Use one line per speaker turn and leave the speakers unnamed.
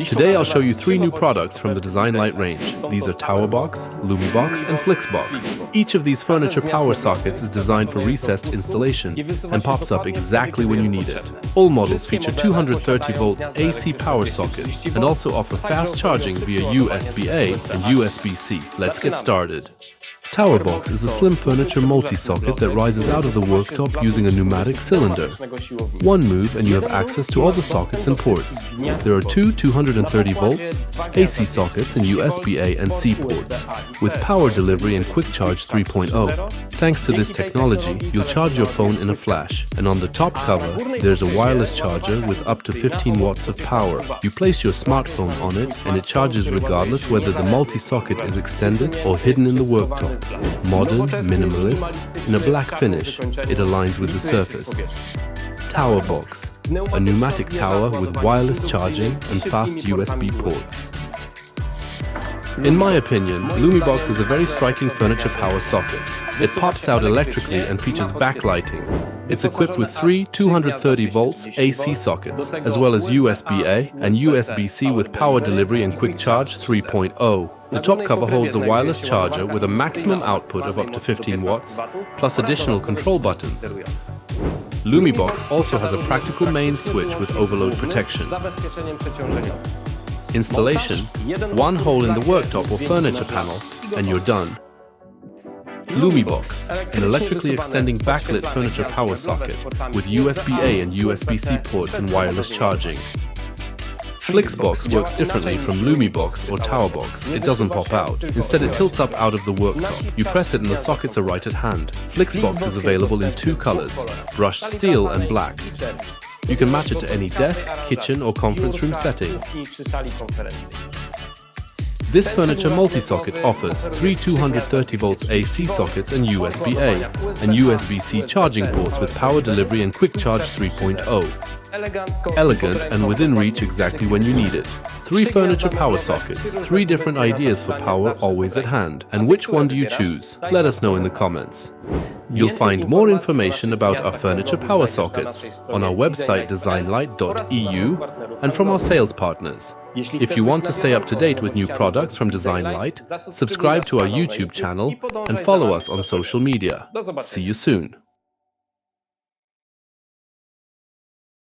Today I'll show you 3 new products from the Design Light range. These are TowerBox, Lumibox and Flixbox. Each of these furniture power sockets is designed for recessed installation and pops up exactly when you need it. All models feature 230 volts AC power sockets and also offer fast charging via USB-A and USB-C. Let's get started. TowerBox is a slim furniture multi-socket that rises out of the worktop using a pneumatic cylinder. One move and you have access to all the sockets and ports. There are two 230 volts AC sockets and USB-A and C ports, with Power Delivery and QuickCharge 3.0. Thanks to this technology, you'll charge your phone in a flash, and on the top cover, there's a wireless charger with up to 15 watts of power. You place your smartphone on it and it charges regardless whether the multi-socket is extended or hidden in the worktop. Modern, minimalist, in a black finish, it aligns with the surface. TowerBox, a pneumatic tower with wireless charging and fast USB ports. In my opinion, Lumibox is a very striking furniture power socket. It pops out electrically and features backlighting. It's equipped with 3 230 volts AC sockets, as well as USB-A and USB-C with Power Delivery and QuickCharge 3.0. The top cover holds a wireless charger with a maximum output of up to 15 watts, plus additional control buttons. Lumibox also has a practical main switch with overload protection. Installation: one hole in the worktop or furniture panel, and you're done. Lumibox, an electrically extending backlit furniture power socket with USB-A and USB-C ports and wireless charging. Flixbox works differently from Lumibox or TowerBox. It doesn't pop out. Instead, it tilts up out of the worktop. You press it and the sockets are right at hand. Flixbox is available in 2 colors, brushed steel and black. You can match it to any desk, kitchen or conference room setting. This furniture multi-socket offers 3 230 volts AC sockets and USB-A and USB-C charging ports with Power Delivery and QuickCharge 3.0. Elegant and within reach exactly when you need it. 3 furniture power sockets, 3 different ideas for power always at hand. And which one do you choose? Let us know in the comments. You'll find more information about our furniture power sockets on our website designlight.eu and from our sales partners. If you want to stay up to date with new products from Design Light, subscribe to our YouTube channel and follow us on social media. See you soon!